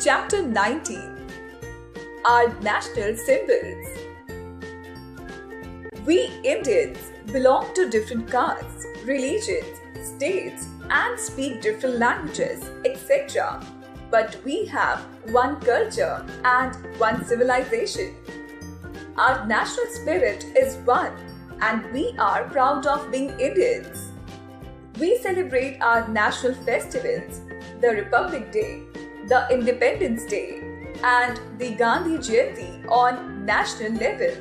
Chapter 19. Our National Symbols. We Indians belong to different castes, religions, states, and speak different languages, etc. But we have one culture and one civilization. Our national spirit is one, and we are proud of being Indians. We celebrate our national festivals, the Republic Day, the Independence Day, and the Gandhi Jayanti on national level.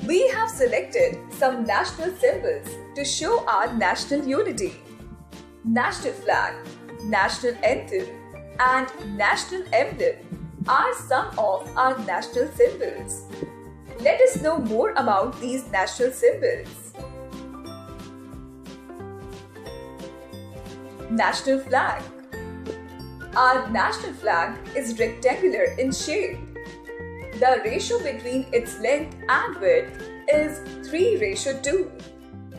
We have selected some national symbols to show our national unity. National flag, national anthem, and national emblem are some of our national symbols. Let us know more about these national symbols. National flag. Our national flag is rectangular in shape. The ratio between its length and width is 3:2.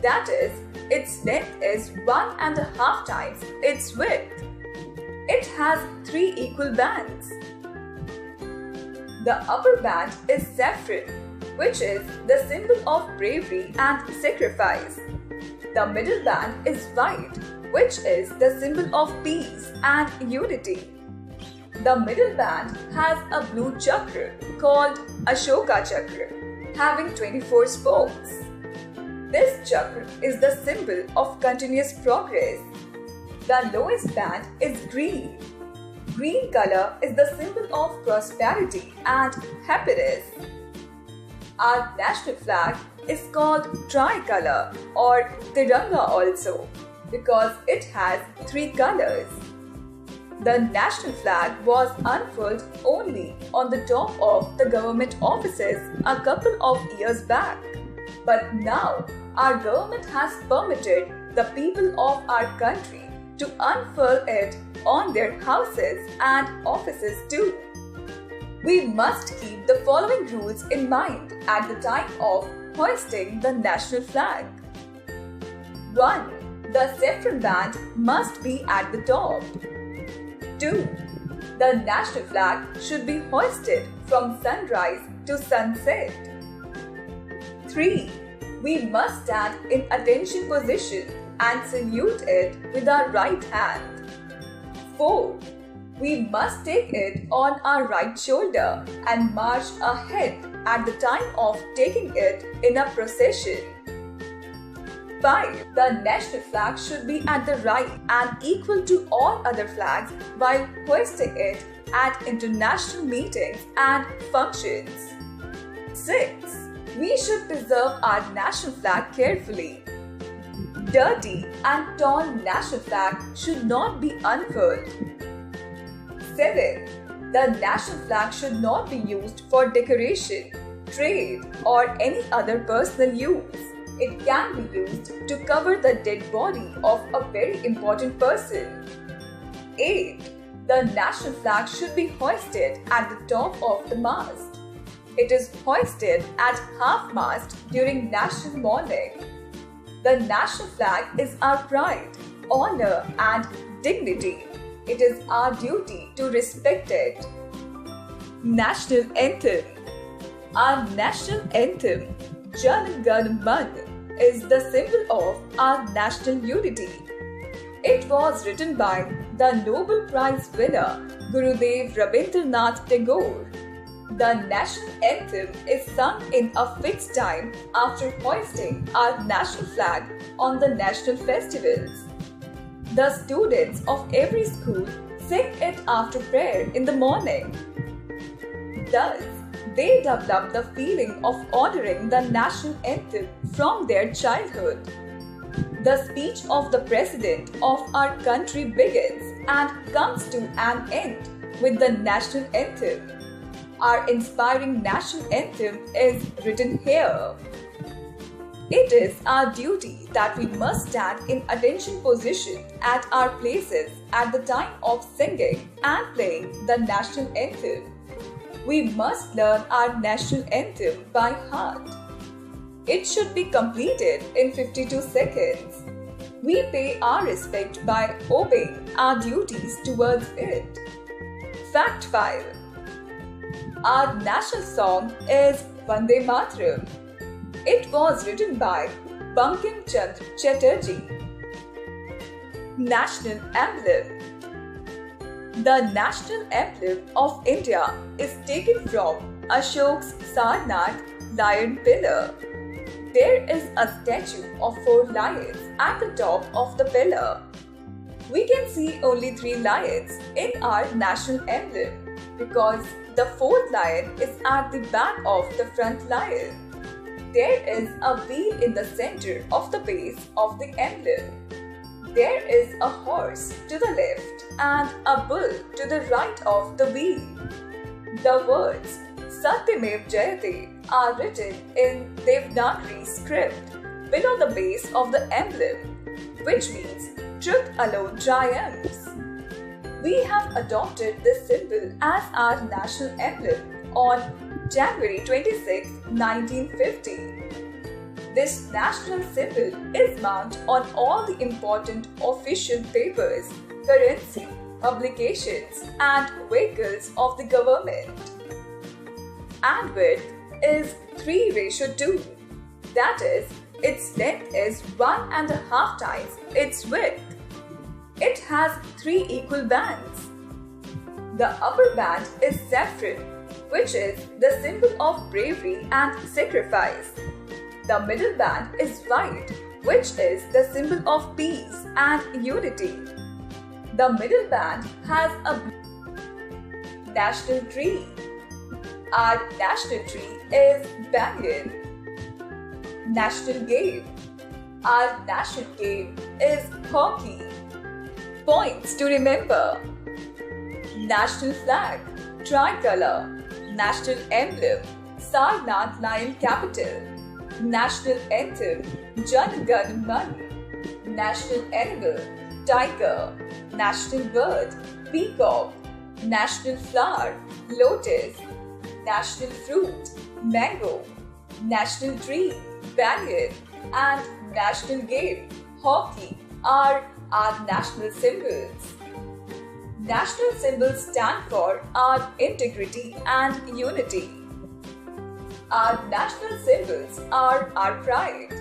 That is, its length is 1.5 times its width. It has 3 equal bands. The upper band is saffron, which is the symbol of bravery and sacrifice. The middle band is white, which is the symbol of peace and unity. The middle band has a blue chakra called Ashoka Chakra, having 24 spokes. This chakra is the symbol of continuous progress. The lowest band is green. Green color is the symbol of prosperity and happiness. Our national flag is called tricolor or Tiranga also, because it has 3 colors. The national flag was unfurled only on the top of the government offices a couple of years back. But now, our government has permitted the people of our country to unfurl it on their houses and offices too. We must keep the following rules in mind at the time of hoisting the national flag. 1. The saffron band must be at the top. 2. The national flag should be hoisted from sunrise to sunset. 3. We must stand in attention position and salute it with our right hand. 4. We must take it on our right shoulder and march ahead at the time of taking it in a procession. 5. The national flag should be at the right and equal to all other flags while hoisting it at international meetings and functions. 6. We should preserve our national flag carefully. Dirty and torn national flag should not be unfurled. 7. The national flag should not be used for decoration, trade, or any other personal use. It can be used to cover the dead body of a very important person. 8. The national flag should be hoisted at the top of the mast. It is hoisted at half-mast during national mourning. The national flag is our pride, honor, and dignity. It is our duty to respect it. National Anthem. Our national anthem, Jan Gan Man, is the symbol of our national unity. It was written by the Nobel Prize winner Gurudev Rabindranath Tagore. The national anthem is sung in a fixed time after hoisting our national flag on the national festivals. The students of every school sing it after prayer in the morning. Thus, they develop the feeling of honoring the national anthem from their childhood. The speech of the president of our country begins and comes to an end with the national anthem. Our inspiring national anthem is written here. It is our duty that we must stand in attention position at our places at the time of singing and playing the national anthem. We must learn our national anthem by heart. It should be completed in 52 seconds. We pay our respect by obeying our duties towards it. Fact 5. Our national song is Vande Mataram. It was written by Bankim Chandra Chatterjee. National emblem. The national emblem of India is taken from Ashok's Sarnath lion pillar. There is a statue of 4 lions at the top of the pillar. We can see only 3 lions in our national emblem because the 4th lion is at the back of the front lion. There is a wheel in the center of the base of the emblem. There is a horse to the left and a bull to the right of the wheel. The words Satyamev Jayate are written in Devanagari script below the base of the emblem, which means truth alone triumphs. We have adopted this symbol as our national emblem on January 26, 1950. This national symbol is marked on all the important official papers, currency, publications, and vehicles of the government. And width is 3:2. That is, its length is 1.5 times its width. It has 3 equal bands. The upper band is saffron, which is the symbol of bravery and sacrifice. The middle band is white, which is the symbol of peace and unity. The middle band has a national tree. Our national tree is banyan. National game. Our national game is hockey. Points to remember. National flag, tricolor. National emblem, Sarnath lion capital. National anthem, Jan Gan Man. National animal, tiger. National bird, peacock. National flower, lotus. National fruit, mango. National tree, banyan. And national game, hockey are our national symbols. National symbols stand for our integrity and unity. Our national symbols are our pride.